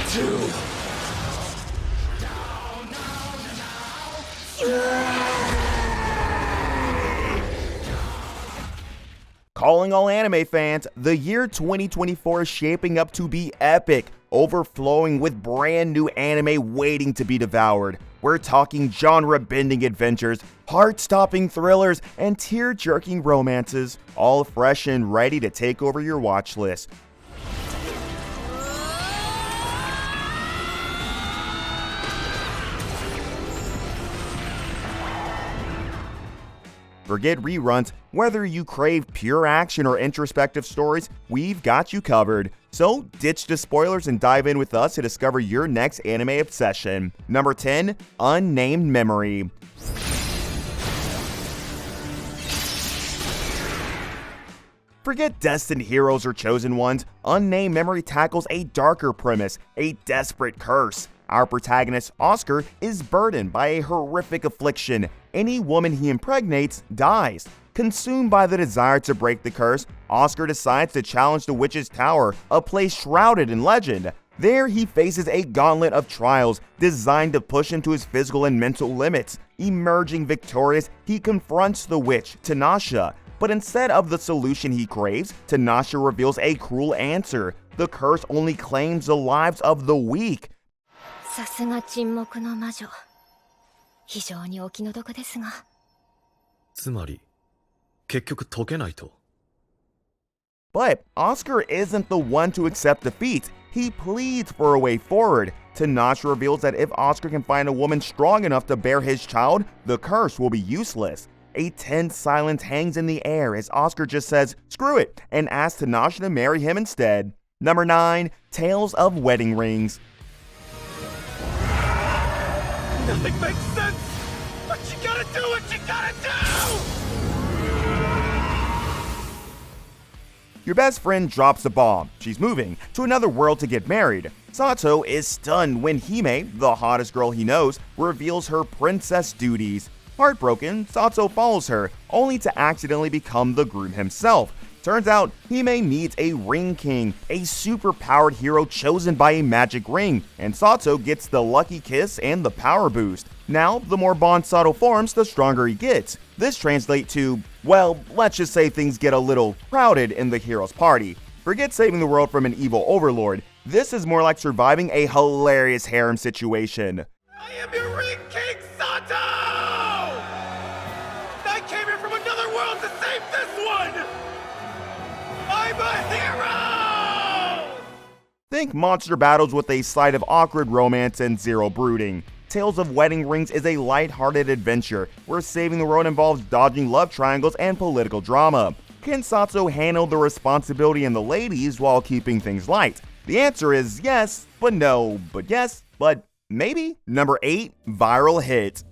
two. Calling all anime fans, the year 2024 is shaping up to be epic, overflowing with brand new anime waiting to be devoured. We're talking genre-bending adventures, heart-stopping thrillers, and tear-jerking romances, all fresh and ready to take over your watch list. Forget reruns, whether you crave pure action or introspective stories, we've got you covered. So ditch the spoilers and dive in with us to discover your next anime obsession. Number 10, Unnamed Memory. Forget destined heroes or chosen ones, Unnamed Memory tackles a darker premise, a desperate curse. Our protagonist, Oscar, is burdened by a horrific affliction. Any woman he impregnates dies. Consumed by the desire to break the curse, Oscar decides to challenge the Witch's Tower, a place shrouded in legend. There he faces a gauntlet of trials designed to push him to his physical and mental limits. Emerging victorious, he confronts the witch, Tanasha. But instead of the solution he craves, Tanasha reveals a cruel answer. The curse only claims the lives of the weak. さすが沈黙の魔女。非常にお気の毒ですが。つまり、結局解けないと。But Oscar isn't the one to accept defeat. He pleads for a way forward. Tanasha reveals that if Oscar can find a woman strong enough to bear his child, the curse will be useless. A tense silence hangs in the air as Oscar just says, screw it, and asks Tanasha to marry him instead. Number 9, Tales of Wedding Rings. Nothing makes sense! But you gotta do what you gotta do! Your best friend drops a bomb. She's moving to another world to get married. Sato is stunned when Hime, the hottest girl he knows, reveals her princess duties. Heartbroken, Sato follows her, only to accidentally become the groom himself. Turns out, Hime needs a Ring King, a super-powered hero chosen by a magic ring, and Sato gets the lucky kiss and the power boost. Now, the more bond Sato forms, the stronger he gets. This translates to, well, let's just say things get a little crowded in the hero's party. Forget saving the world from an evil overlord. This is more like surviving a hilarious harem situation. I am your Ring King, Sato! I came here from another world to save this one! I'm a hero! Think monster battles with a side of awkward romance and zero brooding. Tales of Wedding Rings is a light-hearted adventure where saving the world involves dodging love triangles and political drama. Can Sato handle the responsibility and the ladies while keeping things light? The answer is yes, but no, but yes, but maybe. Number 8, Viral Hit.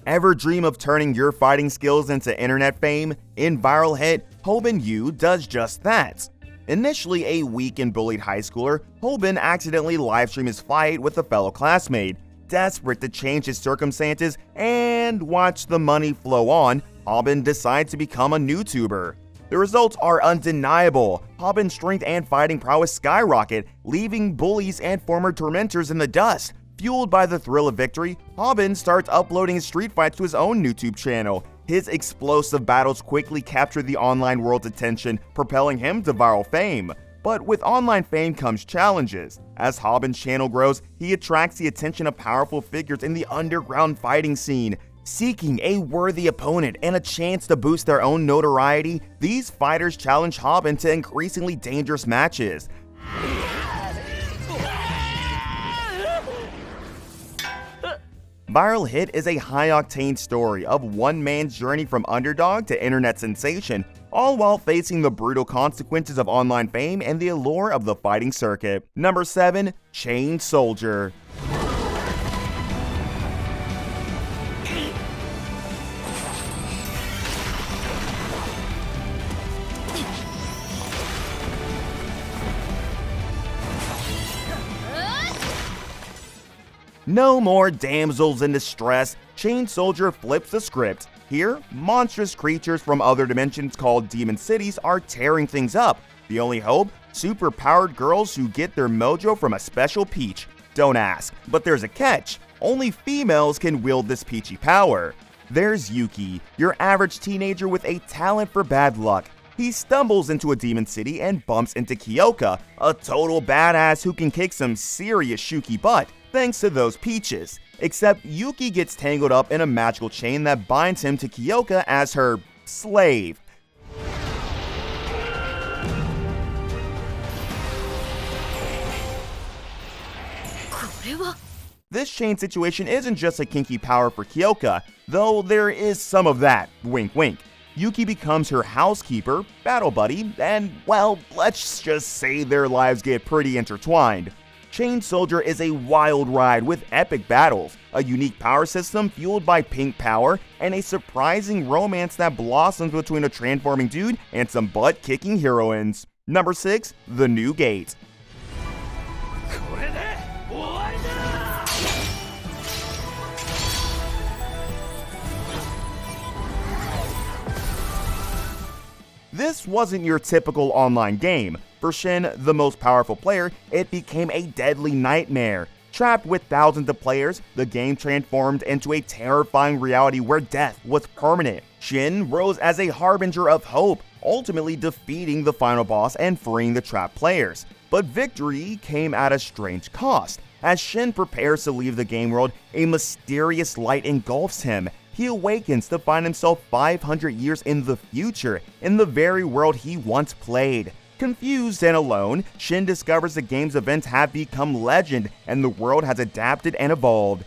Ever dream of turning your fighting skills into internet fame? In Viral Hit, Hoban Yu does just that. Initially a weak and bullied high schooler, Hoban accidentally livestreamed his fight with a fellow classmate. Desperate to change his circumstances and watch the money flow on, Hoban decides to become a YouTuber. The results are undeniable. Hoban's strength and fighting prowess skyrocket, leaving bullies and former tormentors in the dust. Fueled by the thrill of victory, Hoban starts uploading his street fights to his own YouTube channel. His explosive battles quickly capture the online world's attention, propelling him to viral fame. But with online fame comes challenges. As Hoban's channel grows, he attracts the attention of powerful figures in the underground fighting scene. Seeking a worthy opponent and a chance to boost their own notoriety, these fighters challenge Hoban to increasingly dangerous matches. Viral Hit is a high-octane story of one man's journey from underdog to internet sensation, all while facing the brutal consequences of online fame and the allure of the fighting circuit. Number 7, Chained Soldier. No more damsels in distress. Chained Soldier flips the script. Here, monstrous creatures from other dimensions called demon cities are tearing things up. The only hope? Super-powered girls who get their mojo from a special peach. Don't ask, but there's a catch. Only females can wield this peachy power. There's Yuki, your average teenager with a talent for bad luck. He stumbles into a demon city and bumps into Kyoka, a total badass who can kick some serious Shuki butt, thanks to those peaches. Except Yuki gets tangled up in a magical chain that binds him to Kyoka as her slave. This chain situation isn't just a kinky power for Kyoka, though there is some of that, wink wink. Yuki becomes her housekeeper, battle buddy, and well, let's just say their lives get pretty intertwined. Chain Soldier is a wild ride with epic battles, a unique power system fueled by pink power, and a surprising romance that blossoms between a transforming dude and some butt-kicking heroines. Number 6, The New Gate. This wasn't your typical online game. For Shin, the most powerful player, it became a deadly nightmare. Trapped with thousands of players, the game transformed into a terrifying reality where death was permanent. Shin rose as a harbinger of hope, ultimately defeating the final boss and freeing the trapped players. But victory came at a strange cost. As Shin prepares to leave the game world, a mysterious light engulfs him. He awakens to find himself 500 years in the future, in the very world he once played. Confused and alone, Shin discovers the game's events have become legend, and the world has adapted and evolved.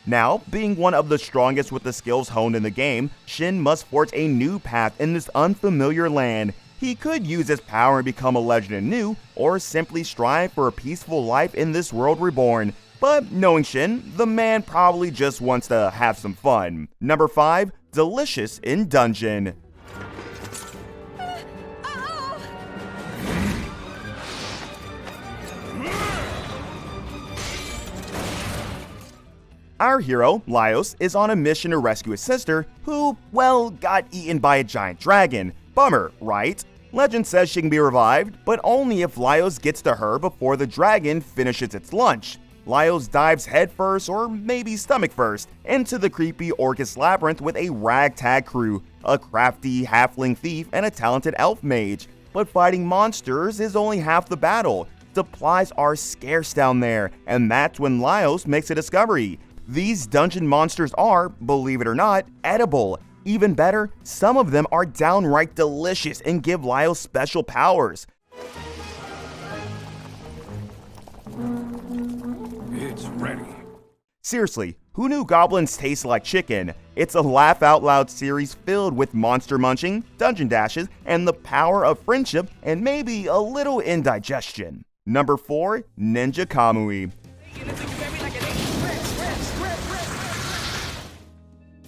Now, being one of the strongest with the skills honed in the game, Shin must forge a new path in this unfamiliar land. He could use his power and become a legend anew, or simply strive for a peaceful life in this world reborn. But knowing Shin, the man probably just wants to have some fun. Number 5, Delicious in Dungeon. Our hero, Laios, is on a mission to rescue his sister, who, well, got eaten by a giant dragon. Bummer, right? Legend says she can be revived, but only if Laios gets to her before the dragon finishes its lunch. Laios dives headfirst, or maybe stomach first, into the creepy Orcus labyrinth with a ragtag crew, a crafty halfling thief and a talented elf mage. But fighting monsters is only half the battle. Supplies are scarce down there, and that's when Laios makes a discovery. These dungeon monsters are, believe it or not, edible. Even better, some of them are downright delicious and give Laios special powers. It's ready. Seriously, who knew goblins taste like chicken? It's a laugh-out-loud series filled with monster munching, dungeon dashes, and the power of friendship, and maybe a little indigestion. Number 4, Ninja Kamui.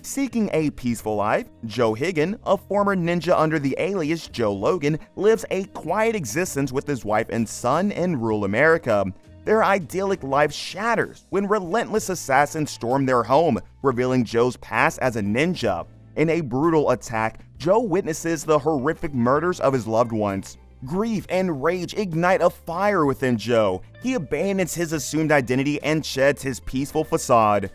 Seeking a peaceful life, Joe Higgin, a former ninja under the alias Joe Logan, lives a quiet existence with his wife and son in rural America. Their idyllic life shatters when relentless assassins storm their home, revealing Joe's past as a ninja. In a brutal attack, Joe witnesses the horrific murders of his loved ones. Grief and rage ignite a fire within Joe. He abandons his assumed identity and sheds his peaceful facade.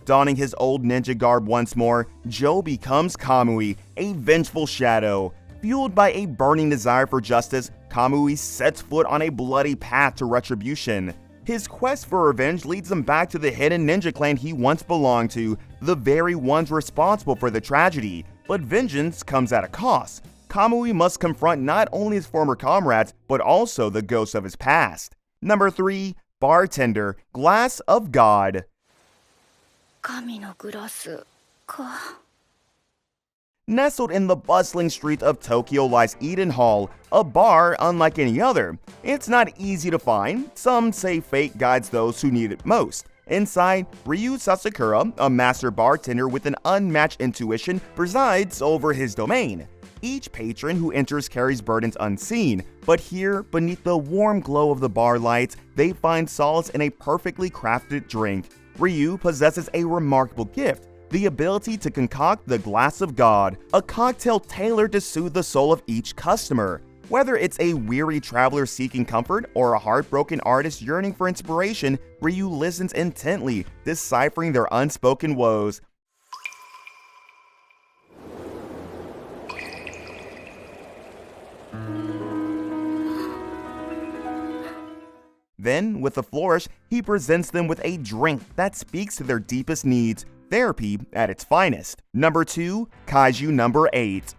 Donning his old ninja garb once more, Joe becomes Kamui, a vengeful shadow. Fueled by a burning desire for justice, Kamui sets foot on a bloody path to retribution. His quest for revenge leads him back to the hidden ninja clan he once belonged to, the very ones responsible for the tragedy. But vengeance comes at a cost. Kamui must confront not only his former comrades, but also the ghosts of his past. Number 3, Bartender Glass of God. 神のグラスか。 Nestled in the bustling streets of Tokyo lies Eden Hall, a bar unlike any other. It's not easy to find. Some say fate guides those who need it most. Inside, Ryu Sasakura, a master bartender with an unmatched intuition, presides over his domain. Each patron who enters carries burdens unseen, but here, beneath the warm glow of the bar lights, they find solace in a perfectly crafted drink. Ryu possesses a remarkable gift, the ability to concoct the Glass of God, a cocktail tailored to soothe the soul of each customer. Whether it's a weary traveler seeking comfort or a heartbroken artist yearning for inspiration, Ryu listens intently, deciphering their unspoken woes. Then, with a flourish, he presents them with a drink that speaks to their deepest needs, therapy at its finest. Number 2, Kaiju No. 8.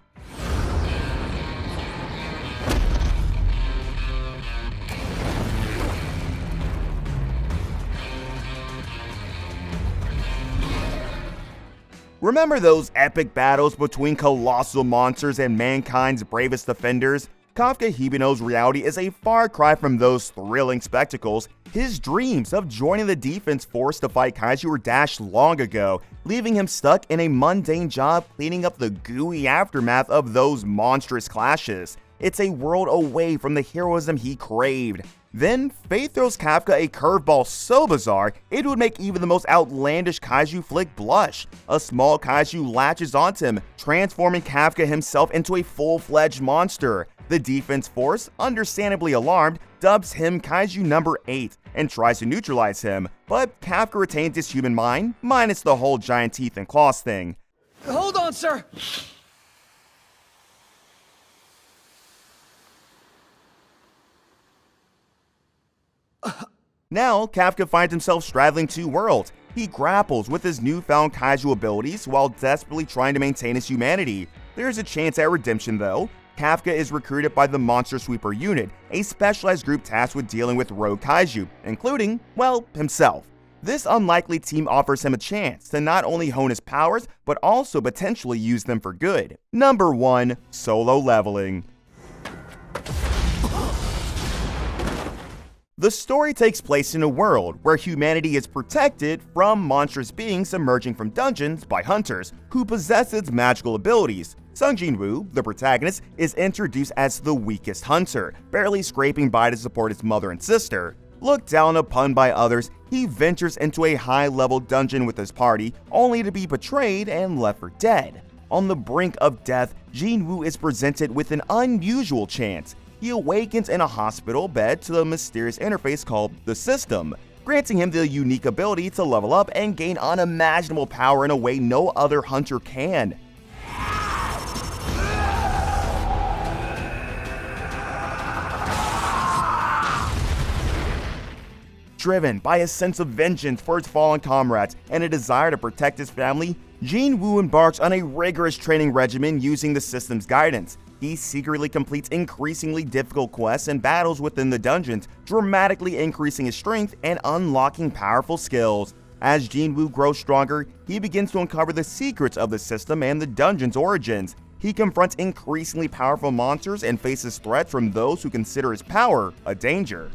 Remember those epic battles between colossal monsters and mankind's bravest defenders? Kafka Hibino's reality is a far cry from those thrilling spectacles. His dreams of joining the defense force to fight Kaiju were dashed long ago, leaving him stuck in a mundane job cleaning up the gooey aftermath of those monstrous clashes. It's a world away from the heroism he craved. Then, fate throws Kafka a curveball so bizarre, it would make even the most outlandish Kaiju flick blush. A small Kaiju latches onto him, transforming Kafka himself into a full-fledged monster. The defense force, understandably alarmed, dubs him Kaiju No. 8 and tries to neutralize him, but Kafka retains his human mind, minus the whole giant teeth and claws thing. Hold on, sir! Now, Kafka finds himself straddling two worlds. He grapples with his newfound Kaiju abilities while desperately trying to maintain his humanity. There's a chance at redemption though. Kafka is recruited by the Monster Sweeper Unit, a specialized group tasked with dealing with rogue Kaiju, including, well, himself. This unlikely team offers him a chance to not only hone his powers, but also potentially use them for good. Number 1, Solo Leveling. The story takes place in a world where humanity is protected from monstrous beings emerging from dungeons by hunters who possess its magical abilities. Sung Jin-woo, the protagonist, is introduced as the weakest hunter, barely scraping by to support his mother and sister. Looked down upon by others, he ventures into a high-level dungeon with his party, only to be betrayed and left for dead. On the brink of death, Jin-woo is presented with an unusual chance. He awakens in a hospital bed to the mysterious interface called the System, granting him the unique ability to level up and gain unimaginable power in a way no other hunter can. Driven by a sense of vengeance for his fallen comrades and a desire to protect his family, Jin-woo embarks on a rigorous training regimen using the System's guidance. He secretly completes increasingly difficult quests and battles within the dungeons, dramatically increasing his strength and unlocking powerful skills. As Jin-woo grows stronger, he begins to uncover the secrets of the System and the dungeon's origins. He confronts increasingly powerful monsters and faces threats from those who consider his power a danger.